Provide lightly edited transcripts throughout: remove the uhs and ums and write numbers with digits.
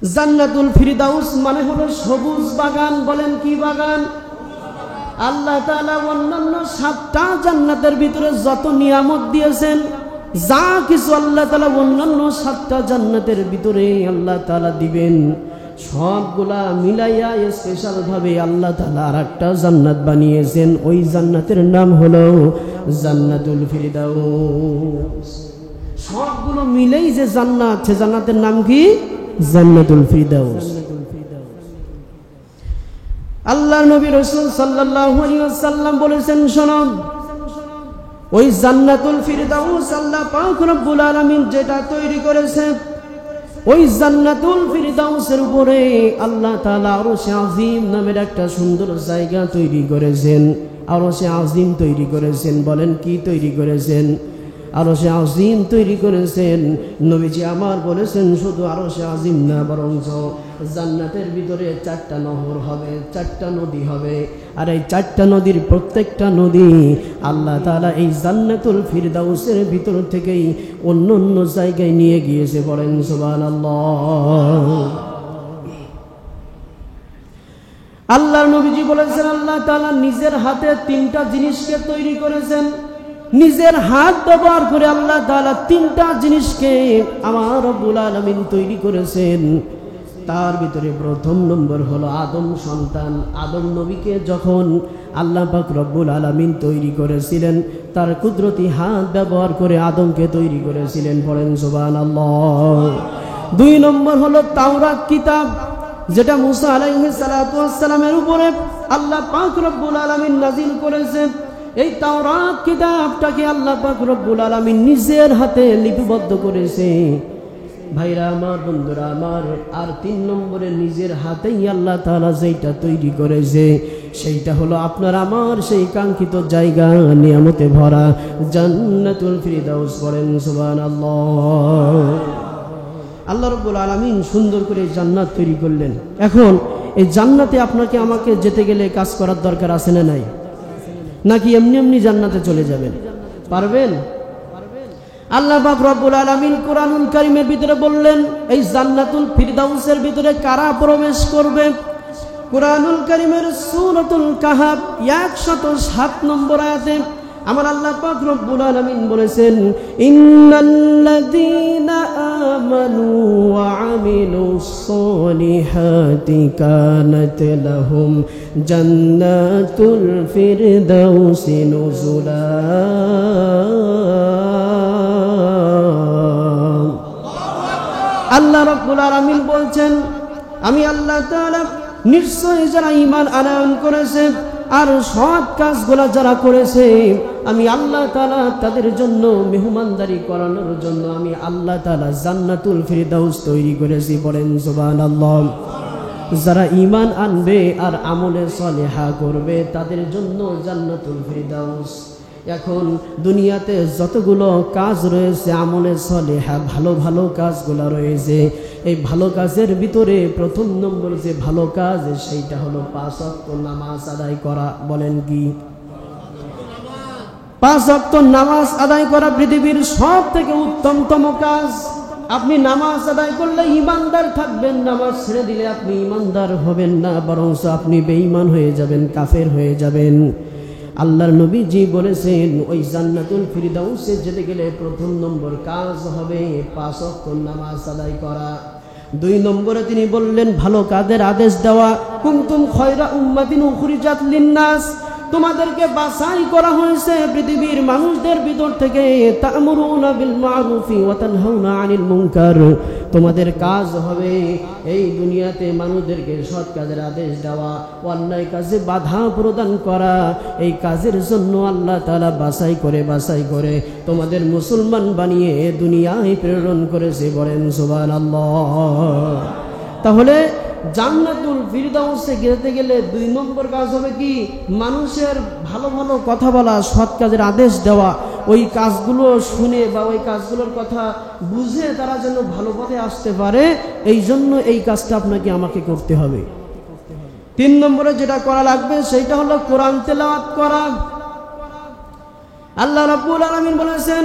জান্নাতুল ফিরদাউস মানে হলো সবুজ বাগান। বলেন কি বাগান? আল্লাহ তাআলা অন্যান্য 7টা জান্নাতের ভিতরে যত নিয়ামত দিয়েছেন, যা কিছু আল্লাহ তাআলা অন্যান্য 7টা জান্নাতের ভিতরে আল্লাহ তাআলা দিবেন, সবগুলা মিলাইয়া স্পেশাল ভাবে আল্লাহ তাআলা আরেকটা জান্নাত বানিয়েছেন। ওই জান্নাতের নাম হলো জান্নাতুল ফিরদাউস। সবগুলো মিলেই যে জান্নাত, সে জান্নাতের নাম কি? জান্নাতুল ফিরদাউস। আল্লাহর নবী রাসূল সাল্লাল্লাহু আলাইহি ওয়াসাল্লাম বলেছেন, শোনো, ওই জান্নাতুল ফিরদাউস আল্লাহ পাক রব্বুল আলামিন যেটা তৈরি করেছে, ওই জান্নাতুল ফিরদাউসের উপরে আল্লাহ তাআলা আরশে আজিম নামের একটা সুন্দর জায়গা তৈরি করেছেন। আরশে আজিম তৈরি করেছেন। বলেন কি তৈরি করেছেন? আরশে আজিম তৈরি করেছেন। নবীজি আমার বলেছেন, শুধু আরশে আজিম না, বরং জান্নাতের ভিতরে 4টা নহর হবে, 4টা নদী হবে। আর এই 4টা নদীর প্রত্যেকটা নদী আল্লাহ তাআলা এই জান্নাতুল ফিরদাউসের ভিতর থেকেই অন্য অন্য জায়গায় নিয়ে গিয়েছে। বলেন সুবহানাল্লাহ। আল্লাহর নবীজি বলেছেন, আল্লাহ তাআলা নিজের হাতে 3টা জিনিসকে তৈরি করেছেন। নিজের হাত ব্যবহার করে আল্লাহ তাআলা 3টা জিনিসকে আমার রব্বুল আলামিন তৈরি করেছেন। তার ভিতরে প্রথম নম্বর হলো আদম সন্তান। আদম নবীকে যখন আল্লাহ পাক রব্বুল আলামিন তৈরি করেছিলেন, তার কুদরতি হাত ব্যবহার করে আদমকে তৈরি করেছিলেন। বলেন সুবহানাল্লাহ। 2 নম্বর হলো তাওরাত কিতাব, যেটা মুসা আলাইহিস সালাতু ওয়াস সালামের উপরে আল্লাহ পাক রব্বুল আলামিন নাজিল করেছেন। এই তাওরাত কিতাবটাকে আল্লাহ পাক রব্বুল আলামিন নিজের হাতে লিপিবদ্ধ করেছে। ভাইরা আমার, বন্ধুরা আমার, আর 3 নম্বরে নিজের হাতেই আল্লাহ তাআলা যেটা তৈরি করেছে, সেইটা হলো আপনার আমার সেই কাঙ্ক্ষিত জায়গা, নিয়ামতে ভরা জান্নাতুল ফিরদাউস। বলেন সুবহানাল্লাহ। আল্লাহ রাব্বুল আলামিন সুন্দর করে জান্নাত তৈরি করলেন। এখন এই জান্নাতে আপনাকে আমাকে যেতে গেলে কাজ করার দরকার আছে না নাই? নাকি এমনি এমনি জান্নাতে চলে যাবেন? পারবেন? আল্লাহ পাক রব্বুল আলামিন কোরআনুল কারীমের ভিতরে বললেন, এই জান্নাতুল ফিরদাউসের ভিতরে কারা প্রবেশ করবে? কোরআনুল কারীমের সূরাতুল কাহাফ 107 নম্বর আয়াতে আমার আল্লাহ পাক রব্বুল আলামিন বলেছেন, ইন্নাল্লাযীনা আমানু ওয়া আমিলুস সলিহাতি কানাত লাহুম জান্নাতুল ফিরদাউসি নুজুলা। আল্লাহ রাব্বুল আলামিন বলছেন, আমি আল্লাহ তাআলা নিশ্চয়ই যারা ঈমান আনয়ন করেছে আর সৎ কাজগুলো যারা করেছে, আমি আল্লাহ তাআলা তাদের জন্য মেহমানদারি করানোর জন্য আমি আল্লাহ তাআলা জান্নাতুল ফিরদাউস তৈরি করেছি। বলেন সুবহানাল্লাহ। যারা ঈমান আনবে আর আমলে সলিহা করবে, তাদের জন্য জান্নাতুল ফিরদাউস। এখন দুনিয়াতে যতগুলো কাজ রয়েছে, আমলে সলিহা, ভালো ভালো কাজগুলো রয়েছে, এই ভালো কাজের ভিতরে প্রথম নম্বর যে ভালো কাজ, সেইটা হলো 5 ওয়াক্ত নামাজ আদায় করা। বলেন কি? 5 ওয়াক্ত নামাজ আদায় করা পৃথিবীর সব থেকে উত্তমতম কাজ। আপনি নামাজ আদায় করলে ঈমানদার থাকবেন, নামাজ ছেড়ে দিলে আপনি ঈমানদার হবেন না, বরং আপনি বেঈমান হয়ে যাবেন, কাফের হয়ে যাবেন। আল্লাহর নবীজি বলেছেন, ওই জান্নাতুল ফিরদাউসে যেতে গেলে প্রথম নম্বর কাজ হবে 5 ওয়াক্ত নামাজ আদায় করা। 2 নম্বরে তিনি বললেন ভালো কাজের আদেশ দেওয়া। কুনতুম খায়রা উম্মাতিন উখরিজাত লিন-নাস, তোমাদেরকে বাছাই করা হয়েছে পৃথিবীর মানুষদের ভিতর থেকে। তা'মুরুনা বিল মা'রুফি ওয়া তানহাউনা আনিল মুনকার, তোমাদের কাজ হবে এই দুনিয়াতে মানুষদেরকে সৎ কাজের আদেশ দেওয়া, অন্যায় কাজে বাধা প্রদান করা। এই কাজের জন্য আল্লাহ তাআলা বাছাই করে তোমাদের মুসলমান বানিয়ে দুনিয়ায় প্রেরণ করেছে। বলেন সুবহানাল্লাহ। তাহলে জান্নাতুল ফিরদাউসে যেতে গেলে 2 নম্বর কাজ হবে কি? মানুষের ভালো ভালো কথা বলা, সৎ কাজের আদেশ দেওয়া। ওই কাজগুলো শুনে বা ওই কাজগুলোর কথা বুঝে তারা যেন ভালো পথে আসতে পারে, এই জন্য এই কাজটা আপনাকে আমাকে করতে হবে। 3 নম্বরে যেটা করা লাগবে সেইটা হলো কোরআন তেলাওয়াত করা। আল্লাহ রাব্বুল আলামিন বলেছেন,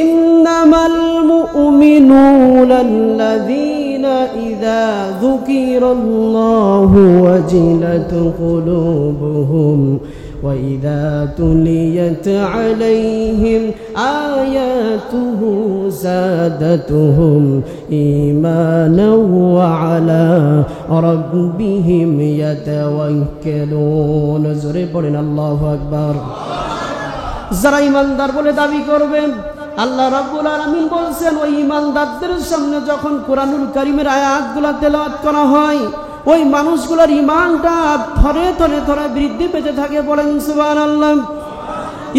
ইন্নামাল মুমিনুনা আল্লাযীনা الذين إذا ذكر الله وجلت قلوبهم وإذا تليت عليهم آياته زادتهم إيمانا وعلى ربهم يتوكلون زربنا الله أكبر যারা ঈমানদার বলে দাবি করবেন আল্লাহ রাব্বুল আলামিন বলছেন ওই ঈমানদারদের সামনে যখন কোরআনুল কারীমের আয়াতগুলো তেলাওয়াত করা হয় ওই মানুষগুলোর ঈমানটা থরে থরে থরে বৃদ্ধি পেতে থাকে বলেন সুবহানাল্লাহ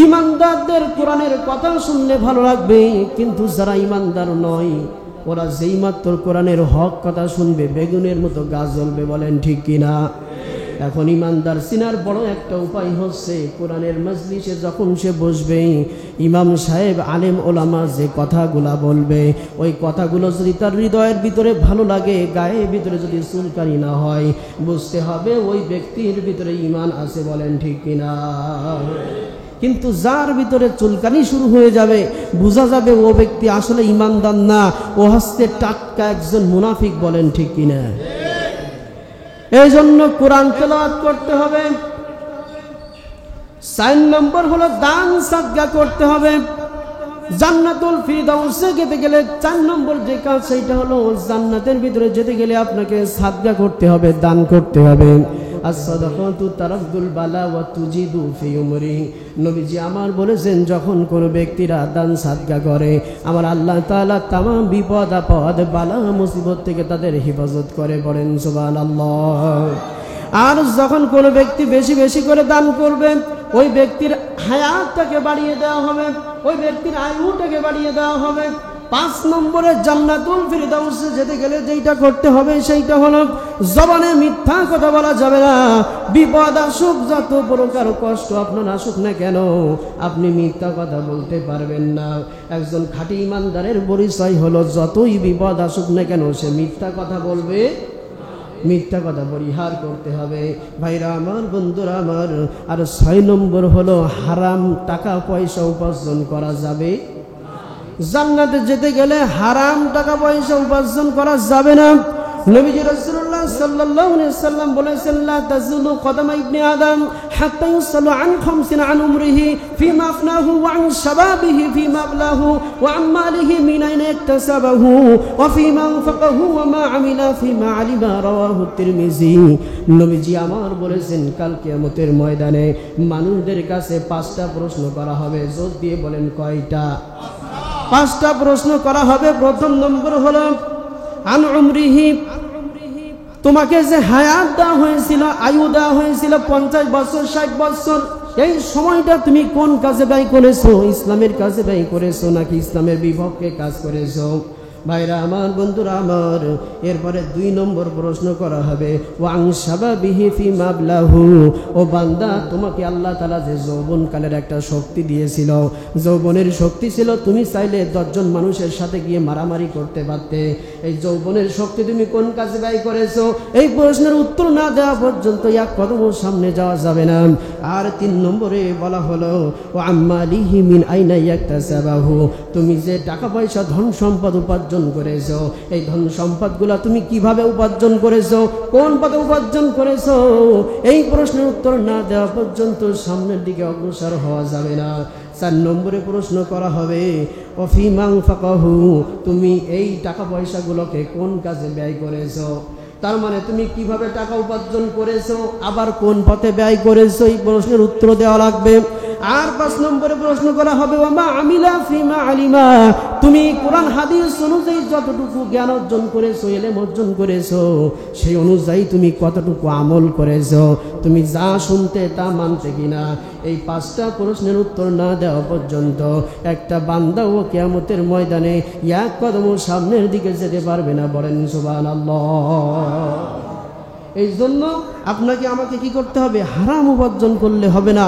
ঈমানদারদের কোরআনের কথা শুনলে ভালো লাগবে কিন্তু যারা ঈমানদার নয় ওরা যেই মাত্র কোরআনের হক কথা শুনবে বেগুনের মতো গাছ জ্বলবে বলেন ঠিক কিনা এখন ঈমানদার চিনার বড় একটা উপায় হচ্ছে কোরআনের মজলিসে যখন সে বসবে ইমাম সাহেব আলেম ওলামা যে কথাগুলা বলবে ওই কথাগুলো যদি তার হৃদয়ের ভিতরে ভালো লাগে গায়ের ভিতরে যদি চুলকানি না হয় বুঝতে হবে ওই ব্যক্তির ভিতরে ঈমান আছে বলেন ঠিক কিনা কিন্তু যার ভিতরে চুলকানি শুরু হয়ে যাবে বোঝা যাবে ও ব্যক্তি আসলে ঈমানদার না ও হচ্ছে টাটকা একজন মুনাফিক বলেন ঠিক কিনা এই জন্য কোরআন তেলাওয়াত করতে হবে 4 নম্বর হলো দান সাদকা করতে হবে জান্নাতুল ফিরদাউসে যেতে গেলে 4 নম্বর যে কাজ সেটা হলো জান্নাতের ভিতরে যেতে গেলে আপনাকে সাদকা করতে হবে দান করতে হবে as-sadaqatu taradul bala wa tujidu fi umri নবীজি আমার বলেছেন যখন কোন ব্যক্তিরা দান সাদকা করে আমার আল্লাহ তাআলা तमाम বিপদ আপদ বালা মুসিবত থেকে তাদের হেফাজত করে বলেন সুবহানাল্লাহ আর যখন কোন ব্যক্তি বেশি বেশি করে দান করবে ওই ব্যক্তির হায়াতটাকে বাড়িয়ে দেওয়া হবে ওই ব্যক্তির আয়ুটাকে বাড়িয়ে দেওয়া হবে 5 নম্বরে জান্নাতুল ফিরদাউসে যেতে গেলে যেটা করতে হবে সেইটা হলো জবানে মিথ্যা কথা বলা যাবে না বিপদ আসুক যত প্রকার কষ্ট আপনার আসুক না কেন আপনি মিথ্যা কথা বলতে পারবেন না একজন খাঁটি ঈমানদারের পরিচয় হলো যতই বিপদ আসুক না কেন সে মিথ্যা কথা বলবে মিথ্যা কথা পরিহার করতে হবে ভাইরা আমার বন্ধুরা আমার আর 6 নম্বর হলো হারাম টাকা পয়সা উপার্জন করা যাবে জান্নাতে যেতে গেলে হারাম টাকা পয়সা উপার্জন করা যাবে না নবীজি রাসূলুল্লাহ সাল্লাল্লাহু আলাইহি ওয়াসাল্লাম বলেছেন লা তাজুলু কদমা ইবনে আদম হাত্তা ইউসালু আন 50 আন উমরিহি ফিমা আফনাহু ওয়া আন শাবাবিহি ফিমা আবলাহু ওয়া আন মালিহি মিন আইনা ইকতাসাবাহু ওয়া ফিমা আনফাকাহু ওয়া মা আমিলা ফিমা আলিমা রাওয়াহু তিরমিজি নবীজি আমার বলেছেন কাল কিয়ামতের ময়দানে মানুষদের কাছে 5টা প্রশ্ন করা হবে জোর দিয়ে বলেন কয়টা 5টা প্রশ্ন করা হবে প্রথম নম্বর হলো আন উমরিহি তোমাকে যে হায়াত দেওয়া হয়েছিল আয়ু দেওয়া হয়েছিল 50 বছর 60 বছর এই সময়টা তুমি কোন কাজে ব্যয় করেছো ইসলামের কাজে ব্যয় করেছো নাকি ইসলামের বিপক্ষে কাজ করেছো ভাইরা আমার বন্ধুরা আমার এরপরে 2 নম্বর প্রশ্ন করা হবে ওয়াং শাবাবিহি ফি মাবলাহু ও বান্দা তোমাকে আল্লাহ তাআলা যে যৌবনকালের একটা শক্তি দিয়েছিল যৌবনের শক্তি ছিল তুমি চাইলে 10 জন মানুষের সাথে গিয়ে মারামারি করতে পারতে এই যৌবনের শক্তি তুমি কোন কাজে ব্যয় করেছো এই প্রশ্নের উত্তর না দেওয়া পর্যন্ত এক কদম সামনে যাওয়া যাবে না আর 3 নম্বরে বলা হলো ওয়া আম্মালিহি মিন আইনা ইয়াকতাসাবাহু তুমি যে টাকা পয়সা ধন সম্পদ উপার্জন করেছো এই ধন সম্পদগুলো তুমি কিভাবে উপার্জন করেছো কোন পথে উপার্জন করেছো এই প্রশ্নের উত্তর না দেওয়া পর্যন্ত সামনের দিকে অগ্রসর হওয়া যাবে না 4 নম্বরে প্রশ্ন করা হবে ওয়াফিমা আনফাকাহু তুমি এই টাকা পয়সাগুলোকে কোন কাজে ব্যয় করেছো তার মানে তুমি কিভাবে টাকা উপার্জন করেছো আবার কোন পথে ব্যয় করেছো এই প্রশ্নের উত্তর দেওয়া লাগবে আর 5 নম্বরে প্রশ্ন করা হবে ওয়ামা আমিলা ফিমা আলিমা তুমি কোরআন হাদিস অনুযায়ী যতটুকু জ্ঞান অর্জন করেছো ইলম অর্জন করেছো সেই অনুযায়ী তুমি কতটুকু আমল করেছো তুমি যা শুনতে তা মানতে কিনা এই 5টা প্রশ্নের উত্তর না দেওয়া পর্যন্ত একটা বান্দাও কিয়ামতের ময়দানে এক কদম সামনের দিকে যেতে পারবে না বলেন সুবহানাল্লাহ এই জন্য আপনাকে আমাকে কি করতে হবে হারাম উপার্জন করলে হবে না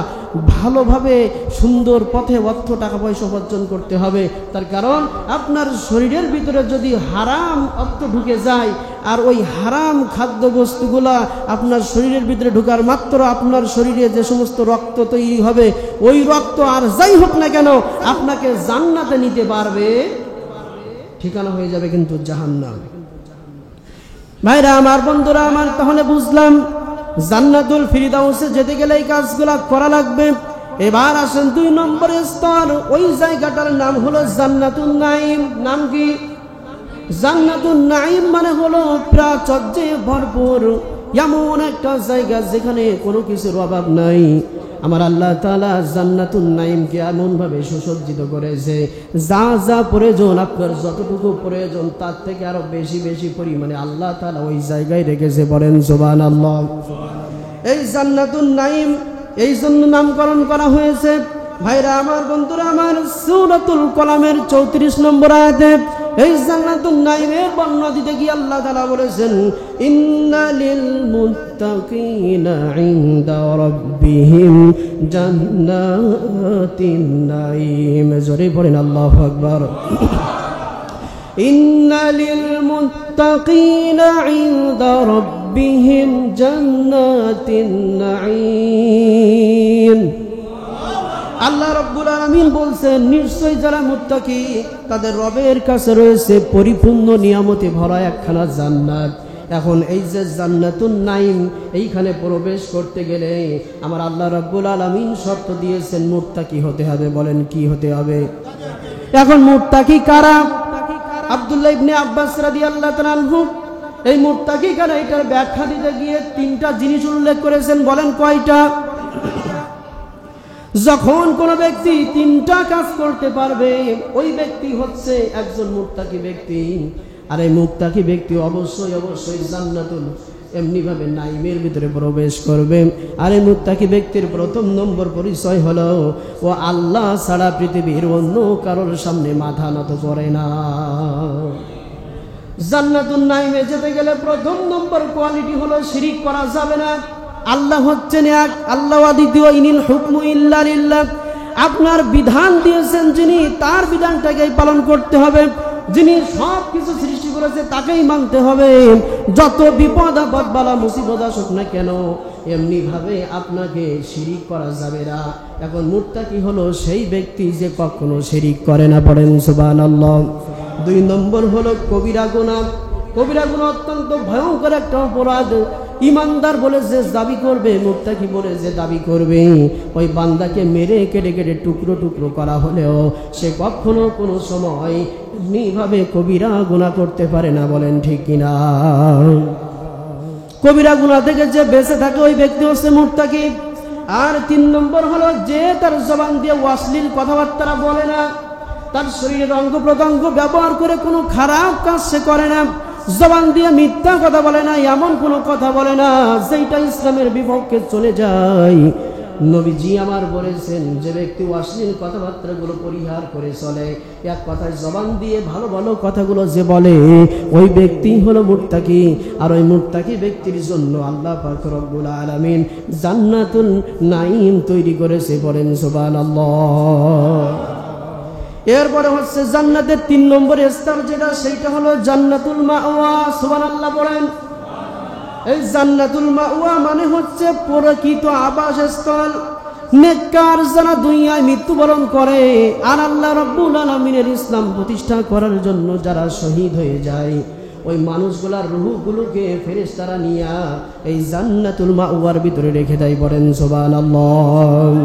ভালোভাবে সুন্দর পথে অর্থ টাকা পয়সা উপার্জন করতে হবে তার কারণ আপনার শরীরের ভিতরে যদি হারাম অর্থ ঢুকে যায় আর ওই হারাম খাদ্যবস্তুগুলা আপনার শরীরের ভিতরে ঢোকার মাত্র আপনার শরীরে যে সমস্ত রক্ত তৈরি হবে ওই রক্ত আর যাই হোক না কেন আপনাকে জান্নাতে নিতে পারবে ঠিকানা হয়ে যাবে কিন্তু জাহান্নাম ভাইরা আমার, বন্ধুরা আমার, তাহলে বুঝলাম জান্নাতুল ফিরদাউসে যেতে গেলে এই কাজগুলা করা লাগবে। এবার আসেন 2 নম্বর স্তর। ওই জায়গাটার নাম হলো জান্নাতুন নাঈম। নাম কি? জান্নাতুন নাঈম মানে হলো প্রাচুর্যে ভরপুর এমন একটা জায়গা যেখানে কোনো কিছুর অভাব নাই। আমার আল্লাহ তাআলা জান্নাতুন নাঈমকে এমন ভাবে সুসজ্জিত করেছে, যা যা প্রয়োজন, আপনার যতটুকু প্রয়োজন তার থেকে আরো বেশি বেশি পরিমাণে আল্লাহ তাআলা ওই জায়গায় রেখেছে। বলেন সুবহানাল্লাহ। এই জান্নাতুন নাঈম এই জন্য নামকরণ করা হয়েছে। ভাইরা আমার, বন্ধুরা আমার, সূরাতুল কলামের 34 নম্বর আয়াতে এই জান্নাতুন নাঈমের বর্ণনা দিতে গিয়ে আল্লাহ তাআলা বলেছেন, ইন্নালিল মুত্তাকিনা ইনদা রাব্বিহিম জান্নাতিন নাঈম। জোরে পড়েন আল্লাহু আকবার। ইন্নালিল মুত্তাকিনা ইনদা রাব্বিহিম জান্নাতিন নাঈম। আল্লাহ রাব্বুল আলামিন বলছেন, নিশ্চয়ই যারা মুত্তাকি তাদের রবের কাছে রয়েছে পরিপূর্ণ নিয়ামতে ভরা একখানা জান্নাত। এখন এই যে জান্নাতুন নাঈম, এইখানে প্রবেশ করতে গেলে আমার আল্লাহ রাব্বুল আলামিন শর্ত দিয়েছেন মুত্তাকি হতে হবে। বলেন কি হতে হবে? এখন মুত্তাকি কারা? আব্দুল্লাহ ইবনে আব্বাস রাদিয়াল্লাহু তাআলা আনহু এই মুত্তাকি কারা এটার ব্যাখ্যা দিতে গিয়ে 3টা জিনিস উল্লেখ করেছেন। বলেন কয়টা? যখন কোনো ব্যক্তি 3টা কাজ করতে পারবে ওই ব্যক্তি হচ্ছে একজন মুত্তাকি ব্যক্তি। আর এই মুত্তাকি ব্যক্তি অবশ্যই অবশ্যই জান্নাতুল এমনিভাবে নাঈমের ভিতরে প্রবেশ করবে। আর এই মুত্তাকি ব্যক্তির প্রথম নম্বর পরিচয় হলো ও আল্লাহ ছাড়া পৃথিবীর অন্য কারোর সামনে মাথা নত করে না। জান্নাতুন নাঈমে যেতে গেলে প্রথম নম্বর কোয়ালিটি হলো শিরিক করা যাবে না। আল্লাহ হচ্ছেন এক, আল্লাহ দ্বিতীয়, ইনিল হুকমু ইল্লা লিল্লাহ। আপনার বিধান দিয়েছেন যিনি, তার বিধানটাকেই পালন করতে হবে। যিনি সব কিছু সৃষ্টি করেছে তাকেই মানতে হবে। যত বিপদ আপদ বালা মুসিবত আসুক না কেন, এমনি ভাবে আপনাকে শিরিক করা যাবে না। এখন মুত্তাকি হলো সেই ব্যক্তি যে কখনো শিরিক করে না। পড়েন সুবহানাল্লাহ। 2 নম্বর হলো কবিরা গুনাহ। কবিরা গুনাহ অত্যন্ত ভয়ঙ্কর একটা অপরাধ। ইমানদার বলে যে দাবি করবে, মুত্তাকি বলে যে দাবি করবে, ওই বান্দাকে মেরে কেটে কেটে টুকরো টুকরো করা হলেও সে কখনো কোনো সময় এমনিভাবে কবিরা গুনাহ করতে পারে না। বলেন ঠিক কিনা? কবিরা গুনাহ থেকে যে বেঁচে থাকে ওই ব্যক্তি হচ্ছে মুত্তাকি। আর 3 নম্বর হলো যে তার জবান দিয়ে অশ্লীল কথাবার্তা বলে না, তার শরীরের অঙ্গ প্রত্যঙ্গ ব্যবহার করে কোনো খারাপ কাজ সে করে না, জবান দিয়ে মিথ্যা কথা বলে না, এমন কোনো কথা বলে না যেটা ইসলামের বিপক্ষে চলে যায়। নবীজি আমার বলেছেন, যে ব্যক্তি অশ্লীল কথাবার্তাগুলো পরিহার করে চলে, এক কথায় জবান দিয়ে ভালো ভালো কথাগুলো যে বলে, ওই ব্যক্তি হলো মুত্তাকি। আর ওই মুত্তাকি ব্যক্তির জন্য আল্লাহ পাক রব্বুল আলামিন জান্নাতুল নাঈম তৈরি করেছে। বলেন সুবহানাল্লাহ। এরপরে হচ্ছে জান্নাতের 3 নম্বর স্তর যেটা, সেইটা হলো জান্নাতুল মাওয়া। সুবহানাল্লাহ বলেন। এই জান্নাতুল মাওয়া মানে হচ্ছে প্রকৃত আবাসস্থল। নেককার যারা দুনিয়ায় মৃত্যুবরণ করে আর আল্লাহ রাব্বুল আলামিনের ইসলাম প্রতিষ্ঠা করার জন্য যারা শহীদ হয়ে যায়, ওই মানুষগুলার রূহগুলোকে ফেরেশতারা নিয়ে এই জান্নাতুল মাওয়ার ভিতরে রেখে দেয়। বলেন সুবহানাল্লাহ।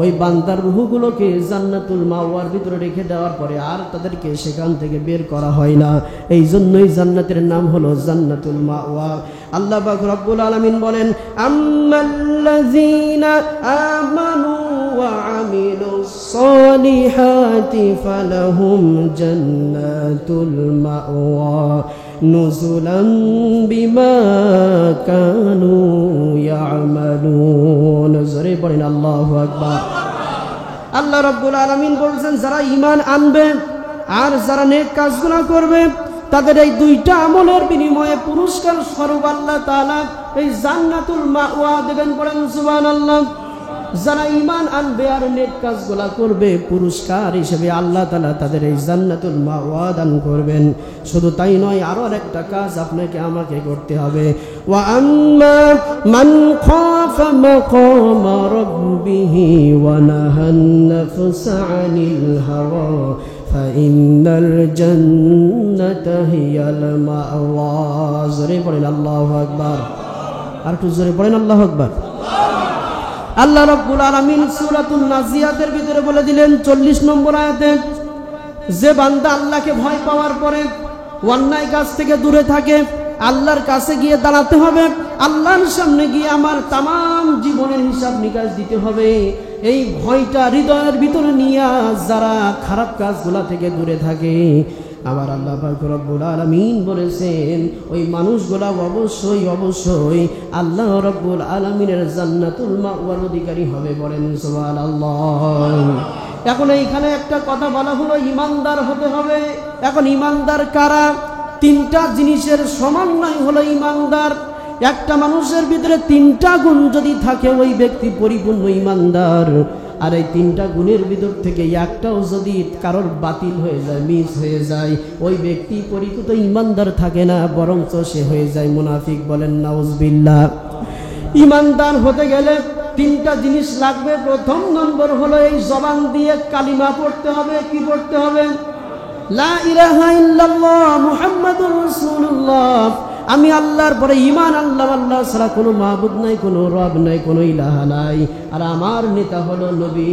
ওই বান্দার রূহগুলোকে জান্নাতুল মাওয়ার ভিতরে রেখে দেওয়ার পরে আর তাদেরকে সেখান থেকে বের করা হয় না। এই জন্যই জান্নাতের নাম হলো জান্নাতুল মাওয়া। আল্লাহ পাক রব্বুল আলামিন বলেন, আম্মাল্লাযীনা আমানু ওয়া আমিলুস সালিহাতি ফালাহুম জান্নাতুল মাওয়া নুজুলাম বিমা কানু ইয়ামালুন। জোরে পড়েন আল্লাহু আকবার। আল্লাহ রাব্বুল আলামিন বলছেন, যারা ঈমান আনবে আর যারা নেক কাজগুলো করবে তাদের এই 2টা আমলের বিনিময়ে পুরস্কার স্বরূপ আল্লাহ তাআলা এই জান্নাতুল মাওয়া দেবেন। পড়েন সুবহানাল্লাহ। যারা ঈমান আনবে আর নেক কাজগুলো করবে, পুরস্কার হিসেবে আল্লাহ তাআলা তাদের এই জান্নাতুল মাওয়া দান করবেন। শুধু তাই নয়, আরো একটা কাজ আপনাকে আমাকে করতে হবে। ওয়া আম্মা মান খাফা মাকামা রাব্বিহি ওয়া নাহান নাফসা আনিল হাওয়া ফাইন্নাল জান্নাতা হিয়াল মাওয়া। জোরে পড়েন আল্লাহু আকবার। আর একটু জোরে পড়েন আল্লাহু আকবার। আল্লাহ রাব্বুল আলামিন সূরাতুন নাজিয়াতের ভিতরে বলে দিলেন 40 নম্বর আয়াতে, যে বান্দা আল্লাহকে ভয় পাওয়ার পরে অন্যায় কাজ থেকে দূরে থাকে, আল্লাহর কাছে গিয়ে দাঁড়াতে হবে, আল্লাহর সামনে গিয়ে আমার তামাম জীবনের হিসাব নিকাশ দিতে হবে, এই ভয়টা হৃদয়ের ভিতরে নিয়ে যারা খারাপ কাজগুলা থেকে দূরে থাকে, আমার আল্লাহ পাক রব্বুল আলামিন বলেছেন ওই মানুষগুলা অবশ্যই অবশ্যই আল্লাহ রব্বুল আলামিনের জান্নাতুল মাওয়ার অধিকারী হবে। বলেন সুবহানাল্লাহ। এখন এইখানে একটা কথা বলা হলো, ইমানদার হতে হবে। এখন ইমানদার কারা? তিনটা জিনিসের সমন্বয় হলো ইমানদার। একটা মানুষের ভিতরে তিনটা গুণ যদি থাকে, ওই ব্যক্তি পরিপূর্ণ ইমানদার। আর এই তিনটা গুণের ভিতর থেকে একটাও যদি কারোর বাতিল হয়ে যায়, মিস হয়ে যায়, ওই ব্যক্তি পরিপূর্ণ ইমানদার থাকে না, বরঞ্চ সে হয়ে যায় মুনাফিক। বলেন নাউজুবিল্লাহ। ইমানদার হতে গেলে তিনটা জিনিস লাগবে। প্রথম নম্বর হলো এই জবান দিয়ে কালিমা পড়তে হবে। কি পড়তে হবে? লা ইলাহা ইল্লাল্লাহ মুহাম্মাদুর রাসূলুল্লাহ। আমি আল্লাহর পরে ঈমান আনলাম, আল্লাহ ছাড়া কোনো মাবুদ নাই, কোনো রব নাই, কোনো ইলাহা নাই, আর আমার নেতা হলো নবী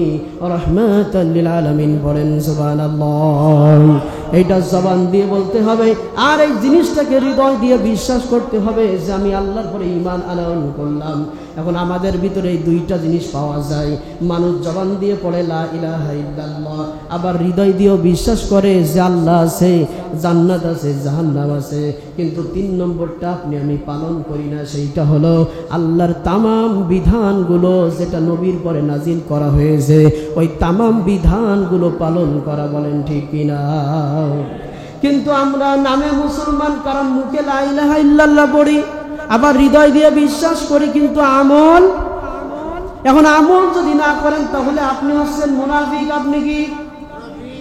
রাহমাতাল লিল আলামিন। বলেন সুবহানাল্লাহ। এইটা জবান দিয়ে বলতে হবে, আর এই জিনিসটাকে হৃদয় দিয়ে বিশ্বাস করতে হবে যে আমি আল্লাহর পরে ঈমান আনয়ন করলাম। এখন আমাদের ভিতরে এই দুইটা জিনিস পাওয়া যায়। মানুষ জবান দিয়ে পড়ে লা ইলাহা ইল্লাল্লাহ, আবার হৃদয় দিয়েও বিশ্বাস করে যে আল্লাহ আছে, জান্নাত আছে, জাহান্নাম আছে, কিন্তু 3 নম্বরটা আপনি আমি পালন করি না। সেইটা হলো আল্লাহর তামাম বিধানগুলো যেটা নবীর পরে নাজিল করা হয়েছে, ওই তামাম বিধানগুলো পালন করা। বলেন ঠিক কিনা? কিন্তু আমরা নামে মুসলমান, কারণ মুখে লা ইলাহা ইল্লাল্লাহ পড়ি, আবার হৃদয় দিয়ে বিশ্বাস করি, কিন্তু আমল, এখন আমল যদি না করেন তাহলে আপনি হচ্ছেন মুনাফিক। আপনি কি?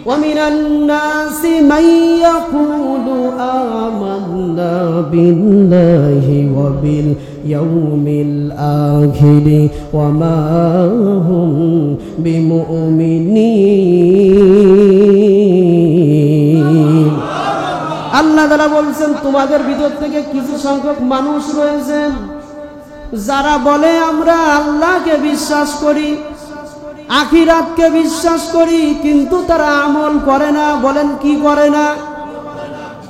وَمِنَ النَّاسِ مَن يَقُولُ آمَنَّا بِاللَّهِ وَبِالْيَوْمِ الْآخِرِ وَمَا هُمْ بِمُؤْمِنِينَ। আল্লাহ তাআলা বলছেন তোমাদের ভিতর থেকে কিছু সংখ্যক মানুষ রয়েছেন যারা বলে আমরা আল্লাহকে বিশ্বাস করি, আখিরাতকে বিশ্বাস করি, কিন্তু তারা আমল করে না। বলেন কি করে না?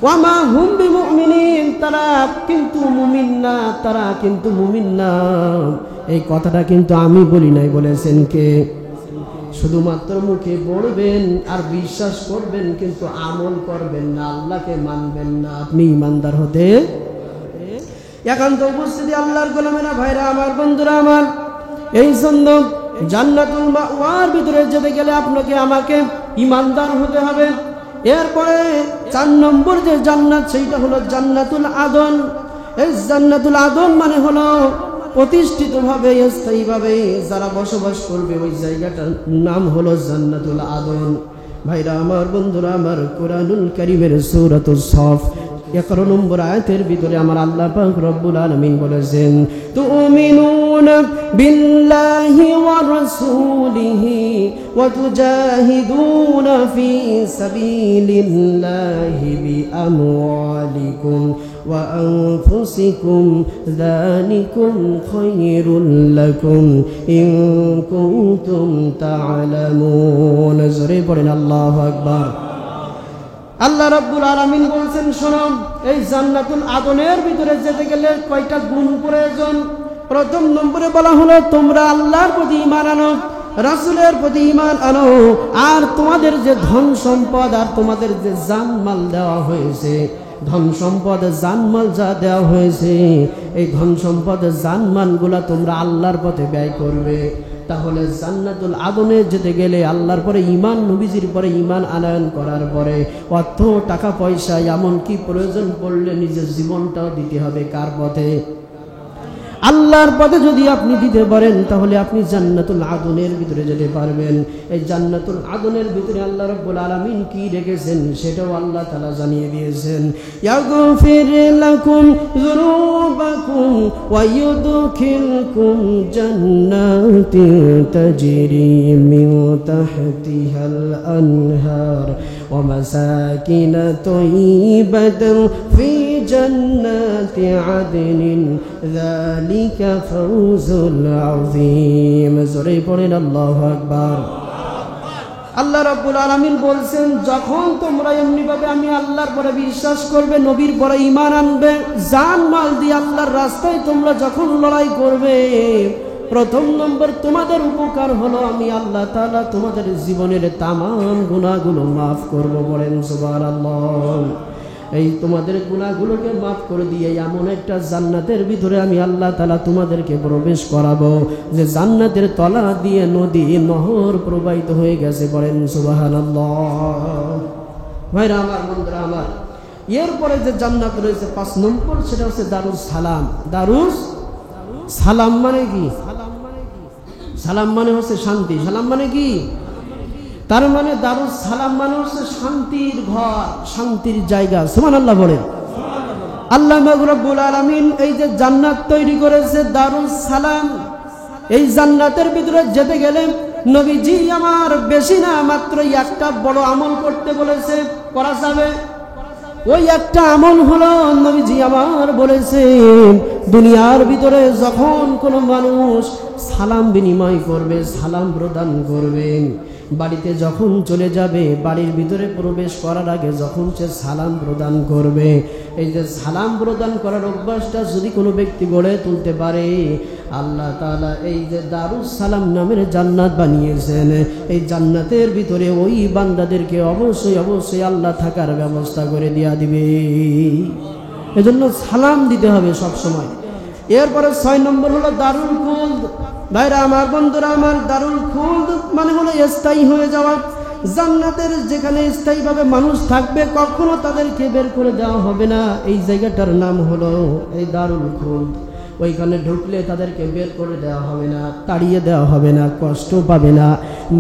ওয়ামা হুম বিমুমিনিন, তারা কিন্তু মুমিন না, তারা কিন্তু মুমিন না। এই কথাটা কিন্তু আমি বলি নাই, বলেছেন কে? শুধুমাত্র মুখে বলবেন আর বিশ্বাস করবেন, কিন্তু আমল করবেন না, আল্লাহকে মানবেন না, আপনি ইমানদার হতে। একান্ত উপস্থিতি আল্লাহর গোলামেরা, ভাইরা আমার, বন্ধুরা আমার, এই জন্য জান্নাতুল মাওয়ার ভিতরে যেতে গেলে আপনাকে আমাকে ইমানদার হতে হবে। এরপরে 4 নম্বর যে জান্নাত, সেইটা হলো জান্নাতুল আদন। এই জান্নাতুল আদন মানে হলো প্রতিষ্ঠিতভাবে, স্থায়ীভাবে যারা বসবাস করবে, ওই জায়গাটার নাম হলো জান্নাতুল আদন। ভাইরা আমার, বন্ধুরা আমার, কোরআনুল কারীমের সূরাতুস সফ 11 নম্বর আয়াতের ভিতরে আমার আল্লাহ পাক রব্বুল আলামিন বলেছেন, তুমিনুনা বিল্লাহি ওয়া রাসূলিহি ওয়া তুজাহিদুনা ফি সাবিলিল্লাহি বিআমওয়ালিকুম ওয়া আনফুসিকুম যালিকুম খায়রুল লাকুম ইন কুনতুম তা'লামুন। জোরে পড়েন আল্লাহু আকবার। আল্লাহ রাব্বুল আলামিন বলছেন, শোনো, এই জান্নাতুল আদনের ভিতরে যেতে গেলে কয়টা গুণ প্রয়োজন। প্রথম নম্বরে বলা হলো তোমরা আল্লাহর প্রতি ঈমান আনো, রাসূলের প্রতি ঈমান আনো, আর তোমাদের যে ধন সম্পদ আর তোমাদের যে জানমাল দেওয়া হয়েছে, ধন সম্পদ জানমাল যা দেওয়া হয়েছে, এই ধন সম্পদ জানমালগুলা তোমরা আল্লাহর পথে ব্যয় করবে। তাহলে জান্নাতুল আদনে যেতে গেলে আল্লাহর পরে ঈমান, নবীজির পরে ঈমান আনয়ন করার পরে অর্থ, টাকা পয়সা, এমনকি প্রয়োজন পড়লে নিজের জীবনটাও দিতে হবে। কার পথে? আল্লাহর পথে যদি আপনি দিতে পারেন তাহলে আপনি জান্নাতুল আদনের ভিতরে যেতে পারবেন। এই জান্নাতুল আদনের ভিতরে আল্লাহ রাব্বুল আলামিন কি রেখেছেন সেটাও আল্লাহ তাআলা জানিয়ে দিয়েছেন। ইয়াগফির লাকুম যুনুব ثوابكم ويدخلكم جنات تجري من تحتها الأنهار ومساكن طيبة في جنات عدن ذلك فوز العظيم জোরে পড়েন আল্লাহু আকবার। আল্লাহ রাব্বুল আলামিন বলছেন, যখন তোমরা এমনি ভাবে আমি আল্লাহর পরে বিশ্বাস করবে, নবীর পরে ঈমান আনবে, জান মাল দিয়ে আল্লাহর রাস্তায় তোমরা যখন লড়াই করবে, প্রথম নম্বর তোমাদের উপকার হলো আমি আল্লাহ তাআলা তোমাদের জীবনের তামাম গুনাহগুলো মাফ করব। বলেন সুবহানাল্লাহ। এই তোমাদের গুনাহগুলোকে মাফ করে দিয়ে এমন একটা জান্নাতের ভিতরে আমি আল্লাহ তাআলা তোমাদেরকে প্রবেশ করাবো যে জান্নাতের তলা দিয়ে নদী নহর প্রবাহিত হয়ে গেছে। বলেন সুবহানাল্লাহ। ভাইরা আমার, বন্ধুরা আমার, এরপরে যে জান্নাত রয়েছে 5 নম্বর, সেটা হচ্ছে দারুস সালাম। দারুস সালাম মানে কি? সালাম মানে হচ্ছে শান্তি। সালাম মানে কি? তার মানে দারুস সালাম মানে হচ্ছে শান্তির ঘর, শান্তির জায়গা। সুবহানাল্লাহ বলেন। আল্লাহ রাব্বুল আলামিন এই যে জান্নাত তৈরি করেছে দারুস সালাম, এই জান্নাতের ভিতরে যেতে গেলে নবীজি আমার বেশি না মাত্র একটা বড় আমল করতে বলেছে, করা যাবে। ওই একটা আমল হলো নবীজি আমার বলেছেন, দুনিয়ার ভিতরে যখন কোনো মানুষ সালাম বিনিময় করবে, সালাম প্রদান করবেন, বাড়িতে যখন চলে যাবে, বাড়ির ভিতরে প্রবেশ করার আগে যখন সে সালাম প্রদান করবে, এই যে সালাম প্রদান করার অভ্যাসটা যদি কোনো ব্যক্তি গড়ে তুলতে পারে, আল্লাহ তাআলা এই যে দারুস সালাম নামের জান্নাত বানিয়েছেন, এই জান্নাতের ভিতরে ওই বান্দাদেরকে অবশ্যই অবশ্যই আল্লাহ থাকার ব্যবস্থা করে দেয়া দিবে। এজন্য সালাম দিতে হবে সব সময়। এরপরে 6 নম্বর হলো দারুল খুলদ। ভাইরা আমার, বন্ধুরা আমার, দারুল খুলদ মানে হলো স্থায়ী হয়ে যাওয়া। জান্নাতের যেখানে স্থায়ীভাবে মানুষ থাকবে, কখনো তাদেরকে বের করে দেওয়া হবে না, এই জায়গাটার নাম হলো এই দারুল খুলদ। ওইখানে ঢুকলে তাদেরকে বের করে দেওয়া হবে না, তাড়িয়ে দেওয়া হবে না, কষ্ট পাবে না।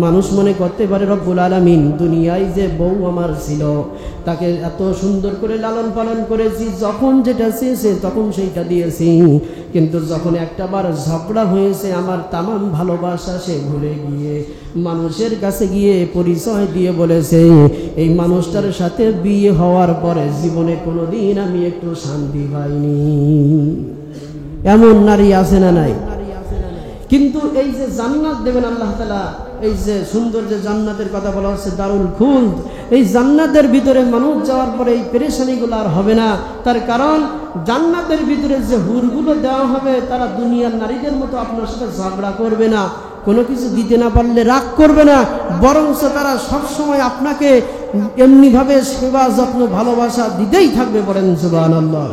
মানুষ মনে করতে পারে রব্বুল আলামিন দুনিয়ায় যে বউ আমার ছিল, তাকে এত সুন্দর করে লালন পালন করেছি, যখন যেটা চেয়েছে তখন সেইটা দিয়েছি, কিন্তু যখন একটাবার ঝগড়া হয়েছে, আমার তামাম ভালোবাসা সে ভুলে গিয়ে মানুষের কাছে গিয়ে পরিচয় দিয়ে বলেছে, এই মানুষটার সাথে বিয়ে হওয়ার পরে জীবনে কোনোদিন আমি একটু শান্তি পাইনি। এমন নারী আছে না নাই? কিন্তু এই যে জান্নাত দেবেন আল্লাহ তাআলা, এই যে সুন্দর যে জান্নাতের কথা বলা হচ্ছে দারুল খুলদ, এই জান্নাতের ভিতরে মানুষ যাওয়ার পরে এই পেরেশানিগুলো আর হবে না। তার কারণ জান্নাতের ভিতরে যে হুরগুলো দেওয়া হবে, তারা দুনিয়ার নারীদের মতো আপনার সাথে ঝগড়া করবে না, কোনো কিছু দিতে না পারলে রাগ করবে না, বরঞ্চ তারা সবসময় আপনাকে এমনিভাবে সেবা যত্ন ভালোবাসা দিতেই থাকবে। বলেন সুবহানাল্লাহ।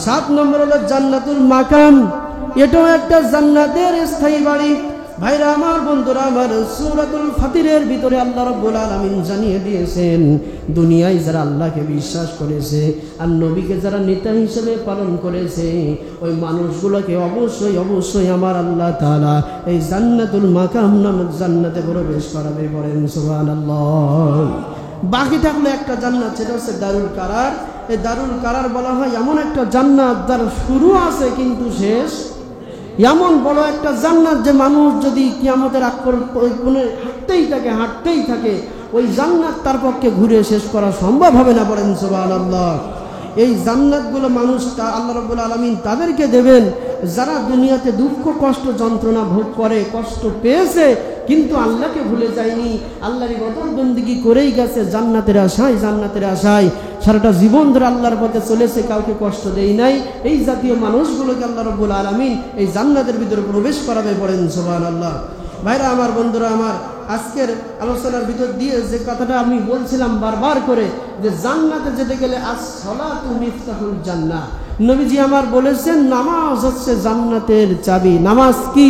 7 নম্বর হলো জান্নাতুল মাকাম। এটাও একটা জান্নাতের স্থায়ী বাড়ি। ভাইরা আমার, বন্ধুরা আমার, সূরাতুল ফাতিরের ভিতরে আল্লাহ রাব্বুল আলামিন জানিয়ে দিয়েছেন, দুনিয়ায় যারা আল্লাহকে বিশ্বাস করেছে আর নবীকে যারা নেতা হিসেবে পালন করেছে, ওই মানুষগুলোকে অবশ্যই অবশ্যই আমার আল্লাহ তাআলা এই জান্নাতুল মাকাম নামক জান্নাতে প্রবেশ করাবে। বলেন সুবহানাল্লাহ। বাকি থাকলো একটা জান্নাত, সেটা হচ্ছে দারুল কারার। এই দারুল কারার বলা হয় এমন একটা জান্নাত যার শুরু আছে কিন্তু শেষ। এমন বড় একটা জান্নাত যে মানুষ যদি কিয়ামতের আগ পর্যন্ত হাঁটতেই থাকে, ওই জান্নাত তার পক্ষে ঘুরে শেষ করা সম্ভব হবে না। বলেন সুবহানাল্লাহ। এই জান্নাতগুলো মানুষ আল্লাহ রাব্বুল আলামিন তাদেরকে দেবেন যারা দুনিয়াতে দুঃখ কষ্ট যন্ত্রণা ভোগ করে, কষ্ট পেয়েছে, কিন্তু আল্লাহকে ভুলে যায়নি, আল্লাহর ইবাদত বন্দেগী করেই গেছে জান্নাতের আশায়, জান্নাতের আশায় সারাটা জীবন ধরে আল্লাহর পথে চলেছে, কাউকে কষ্ট দেয় নাই। এই জাতীয় মানুষগুলোকে আল্লাহ রাব্বুল আলামিন এই জান্নাতের ভিতরে প্রবেশ করাবে। বলেন সুবহানাল্লাহ। ভাইরা আমার, বন্ধুরা আমার, আজকের আলোচনার ভিতর দিয়ে যে কথাটা আমি বলছিলাম বারবার করে, যে জান্নাতে যেতে গেলে আস-সালাতু মিফতাহুল জান্নাহ। নবীজি আমার বলেছেন, নামাজ হচ্ছে জান্নাতের চাবি। নামাজ কি?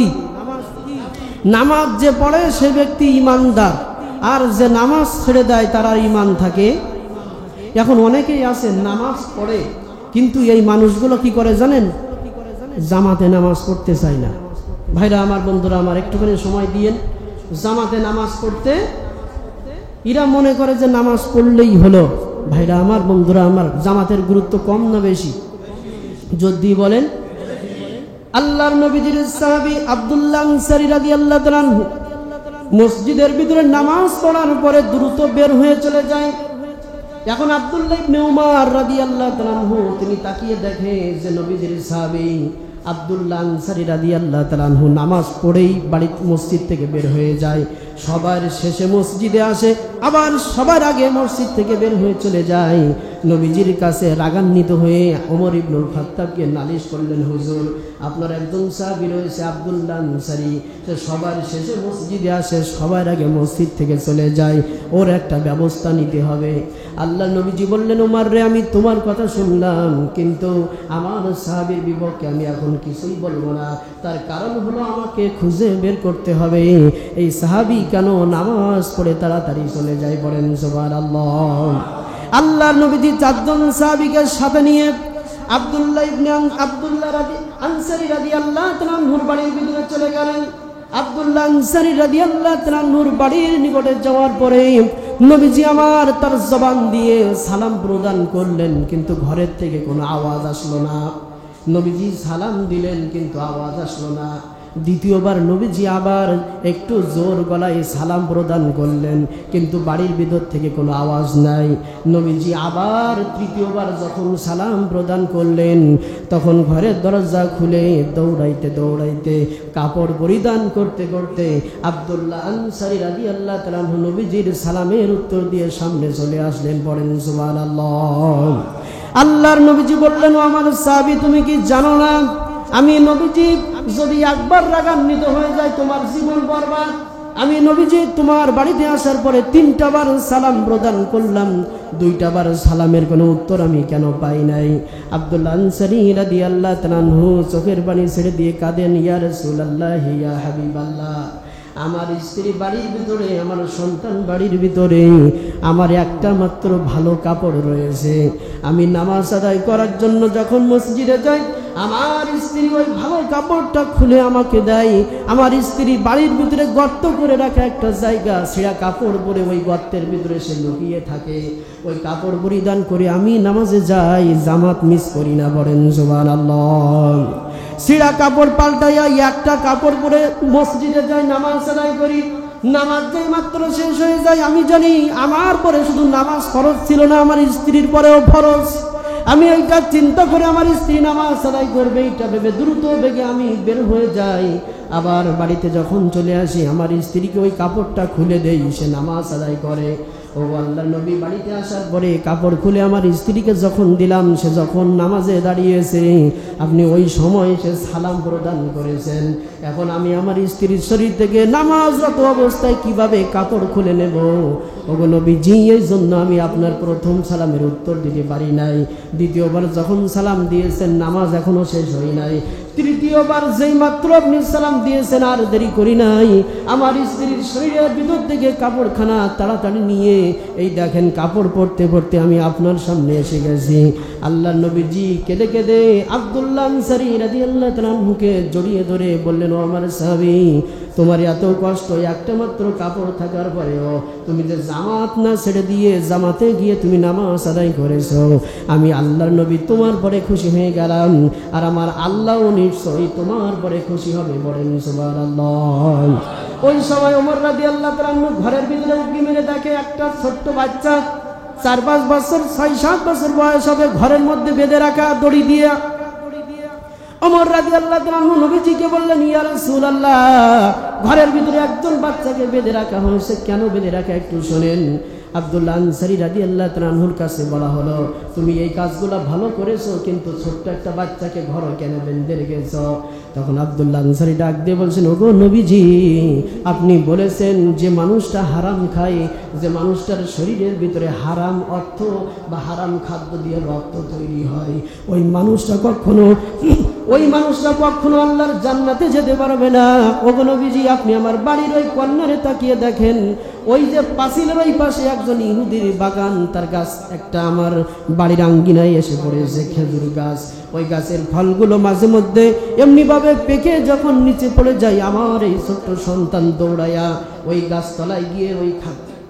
নামাজ যে পড়ে সে ব্যক্তি ঈমানদার, আর যে নামাজ ছেড়ে দেয় তার আর ঈমান থাকে। এখন অনেকেই আছে নামাজ পড়ে, কিন্তু এই মানুষগুলো কি করে জানেন? জামাতে নামাজ পড়তে চায় না। ভাইরা আমার, বন্ধুরা আমার, একটুখানি সময় দিয়েন। জামাতে নামাজ পড়তে এরা মনে করে যে নামাজ পড়লেই হলো। ভাইরা আমার, বন্ধুরা আমার, জামাতের গুরুত্ব কম না বেশি? যদি বলেন আল্লাহর নবীজির সাহাবী আব্দুল্লাহ আনসারী রাদিয়াল্লাহু তাআলা আনহু মসজিদের ভিতরে নামাজ পড়ার পরে দ্রুত বের হয়ে চলে যায়। এখন আব্দুল্লাহ ইবনে উমর রাদিয়াল্লাহু তাআলা আনহু তিনি তাকিয়ে দেখে যে নবীজির সাহাবী আব্দুল্লাহ আনসারী রাদিয়াল্লাহু তাআলা আনহু নামাজ পড়েই বাড়ি মসজিদ থেকে বের হয়ে যায়। সবার শেষে মসজিদে আসে, আবার সবার আগে মসজিদ থেকে বের হয়ে চলে যায়। নবীজির কাছে রাগান্বিত হয়ে ওমর ইবনুল খাত্তাবকে নালিশ করলেন, হুজুর আপনার একজন সাহাবী রয়েছে আব্দুল্লাহ আনসারী, সে সবার শেষে মসজিদে আসে, সবার আগে মসজিদ থেকে চলে যায়, ওর একটা ব্যবস্থা নিতে হবে। আল্লাহ নবীজি বললেন, ওমর রে আমি তোমার কথা শুনলাম, কিন্তু আমার সাহাবীর বিপক্ষে আমি এখন কিছুই বলবো না। তার কারণ হলো আমাকে খুঁজে বের করতে হবে এই সাহাবী কেন নামাজ পড়ে তাড়াতাড়ি চলে যায়। বলেন সুবহানাল্লাহ। আল্লাহর নবীজি চারজন সাহাবীকে সাথে নিয়ে আব্দুল্লাহ আনসারী রাদিয়াল্লাহু তাআলা আনহুর বাড়ির ভিতরে চলে গেলেন। আব্দুল্লাহ আনসারী রাদিয়াল্লাহু তাআলা আনহুর বাড়ির নিকটে যাওয়ার পরে নবীজি আমার তার জবান দিয়ে সালাম প্রদান করলেন, কিন্তু ঘরের থেকে কোনো আওয়াজ আসলো না। নবীজি সালাম দিলেন কিন্তু আওয়াজ আসলো না। দ্বিতীয়বার নবীজি আবার একটু জোর গলায় সালাম প্রদান করলেন, কিন্তু বাড়ির ভিতর থেকে কোনো আওয়াজ নাই। নবীজি আবার তৃতীয়বার যখন সালাম প্রদান করলেন, তখন ঘরের দরজা খুলে দৌড়াইতে দৌড়াইতে কাপড় পরিধান করতে করতে আব্দুল্লাহ আনসারী রাদিয়াল্লাহু তাআলা আনহু নবীজির সালামের উত্তর দিয়ে সামনে চলে আসলেন। পড়েন সুবহানাল্লাহ। আল্লাহর নবীজি বললেন, ও আমার সাহাবী তুমি কি জানো না আমি নবীজি যদি একবার রাগান্বিত হয়ে যায় তোমার জীবন বরবাদ। আমি নবীজি তোমার বাড়িতে আসার পরে 3টা বার সালাম প্রদান করলাম, 2টা বার সালামের কোনো উত্তর আমি কেন পাই নাই? আব্দুল্লাহ আনসারী রাদিয়াল্লাহু তাআলা আনহু চোখের পানি ছেড়ে দিয়ে কাঁদেন, ইয়া রাসূলুল্লাহ ইয়া হাবিবাল্লাহ, আমার স্ত্রী বাড়ির ভিতরে, আমার সন্তান বাড়ির ভিতরে, আমার একটা মাত্র ভালো কাপড় রয়েছে। আমি নামাজ আদায় করার জন্য যখন মসজিদে যাই, আমার স্ত্রী ওই ভালো কাপড়টা খুলে আমাকে দেয়। আমার স্ত্রী বাড়ির ভিতরে গর্ত করে রাখা একটা জায়গা, ছেঁড়া কাপড় পরে ওই গর্তের ভিতরে সে লুকিয়ে থাকে। ওই কাপড় পরিধান করে আমি নামাজে যাই, জামাত মিস করি না। বলেন সুবহানাল্লাহ। ছেঁড়া কাপড় পাল্টাইয়া একটা কাপড় পরে মসজিদে যাই, নামাজ আদায় করি। নামাজ যেই মাত্র শেষ হয়ে যায়, আমি জানি আমার পরে শুধু নামাজ ফরজ ছিল না, আমার স্ত্রীর পরেও ফরজ। আমি এইটা চিন্তা করে আমার স্ত্রী নামাজ আদায় করবে এইটা ভেবে দ্রুত বেগে আমি বের হয়ে যাই। আবার বাড়িতে যখন চলে আসি, আমার স্ত্রীকে ওই কাপড়টা খুলে দেই, সে নামাজ আদায় করে। ও আল্লাহর নবী বাড়িতে আসার পরে কাপড় খুলে আমার স্ত্রীকে যখন দিলাম, সে যখন নামাজে দাঁড়িয়েছে, আপনি ওই সময় সে সালাম প্রদান করেছেন। এখন আমি আমার স্ত্রীর শরীর থেকে নামাজরত অবস্থায় কিভাবে কাপড় খুলে নেব? ওগো নবীজি, এই জন্য আমি আপনার প্রথম সালামের উত্তর দিতে পারি নাই। দ্বিতীয়বার যখন সালাম দিয়েছেন, নামাজ এখনো শেষ হয় নাই। তৃতীয়বার যেই মাত্র আপনি সালাম দিয়েছেন, আর দেরি করি নাই, আমার স্ত্রীর শরীরের ভিতর থেকে কাপড়খানা তাড়াতাড়ি নিয়ে এই দেখেন কাপড় পরতে পরতে আমি আপনার সামনে এসে গেছি। আল্লাহ নবীজি কেঁদে কেঁদে আব্দুল্লাহ আনসারী রাদিয়াল্লাহু তাআলা আনহুকে জড়িয়ে ধরে বললেন, ও আমার সাহাবী, তোমার এত কষ্ট একটা মাত্র কাপড় থাকার পরেও তুমি যে জামাত না ছেড়ে দিয়ে জামাতে গিয়ে তুমি নামাজ আদায় করেছো, আমি আল্লাহর নবী তোমার পরে খুশি হয়ে গেলাম, আর আমার আল্লাহও নিশ্চয়ই তোমার পরে খুশি হবে। বলেন সুবহানাল্লাহ। ওই সময় ওমর রাদিয়াল্লাহু তাআলা আনহু ঘরের ভিতরে উঁকি মেরে দেখে একটা ছোট্ট বাচ্চা, 4-5 বছর 6-7 বছর বয়স হবে, ঘরের মধ্যে বেঁধে রাখা দড়ি দিয়ে। ওমর রাদিয়াল্লাহু তাআলা আনহু নবীজিকে বললেন, ইয়া রাসূলুল্লাহ, ঘরের ভিতরে একজন বাচ্চাকে বেঁধে রাখা হয়েছে, কেন বেঁধে রাখা একটু শোনেন। আব্দুল্লাহ আনসারী রাদিয়াল্লাহু তাআলা আনহুর কাছে বলা হলো, তুমি এই কাজগুলো ভালো করেছো, কিন্তু ছোট্ট একটা বাচ্চাকে ঘরে কেন বেঁধে রেখেছো? তখন আব্দুল্লাহ আনসারী ডাক দিয়ে বলছেন, ওগো নবীজি, আপনি বলেছেন যে মানুষটা হারাম খায়, যে মানুষটার শরীরের ভিতরে হারাম অর্থ বা হারাম খাদ্য দিয়ে রক্ত তৈরি হয়, ওই মানুষটা কখনো আল্লাহর জান্নাতে যেতে পারবে না। ওগো নবীজি, আপনি আমার বাড়ির ওই কর্নারে তাকিয়ে দেখেন, ওই যে পাঁচিলের ওই পাশে একজন ইহুদির বাগান, তার গাছ একটা আমার বাড়ির আঙ্গিনায় এসে পড়েছে, খেজুর গাছ। ওই গাছের ফলগুলো মাঝে মধ্যে এমনিভাবে পেকে যখন নিচে পড়ে যায়, আমার এই ছোট্ট সন্তান দৌড়াইয়া ওই গাছতলায় গিয়ে ওই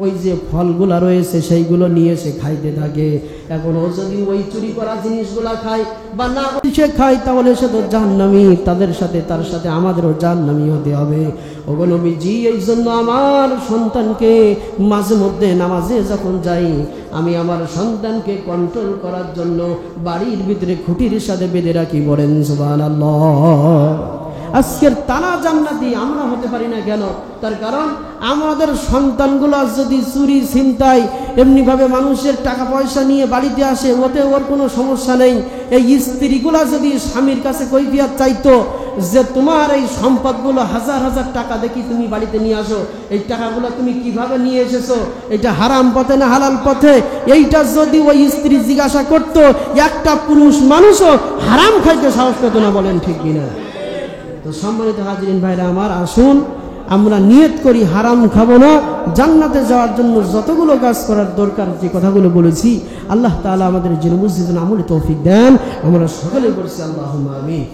ওই যে ফলগুলা রয়েছে সেইগুলো নিয়ে সে খাইতে থাকে। এখন ও যদি ওই চুরি করা জিনিসগুলা খায় বা না সে খায়, তাহলে সে তো জাহান্নামী, তার সাথে আমাদেরও জাহান্নামী হতে হবে। ওগো নবীজি, এই জন্য আমার সন্তানকে মাঝে মধ্যে নামাজে যখন যাই, আমি আমার সন্তানকে কন্ট্রোল করার জন্য বাড়ির ভিতরে খুঁটির সাথে বেঁধে রাখি। বলেন সুবহানাল্লাহ। আজকের তারা জান্নাতি আমরা হতে পারি না কেন? তার কারণ আমাদের সন্তানগুলো যদি চুরি ছিনতাই এমনিভাবে মানুষের টাকা পয়সা নিয়ে বাড়িতে আসে, ওতে ওর কোনো সমস্যা নেই। এই স্ত্রীগুলা যদি স্বামীর কাছে কৈফিয়ত চাইতো যে তোমার এই সম্পদগুলো হাজার হাজার টাকা দেখি তুমি বাড়িতে নিয়ে আসো, এই টাকাগুলো তুমি কিভাবে নিয়ে এসেছো, এটা হারাম পথে না হালাল পথে, এইটা যদি ওই স্ত্রী জিজ্ঞাসা করতো, একটা পুরুষ মানুষও হারাম খাইতে সাহস পেত না। বলেন ঠিক কিনা? তো সম্মানিত হাজিরিন ভাইরা আমার, আসুন আমরা নিয়ত করি হারাম খাবো না। জান্নাতে যাওয়ার জন্য যতগুলো কাজ করার দরকার, যে কথাগুলো বলেছি, আল্লাহ তাআলা আমাদের জন্য বুঝতে আমলে তৌফিক দেন। আমরা সকলে বলছি আল্লাহুম্মা আমিন।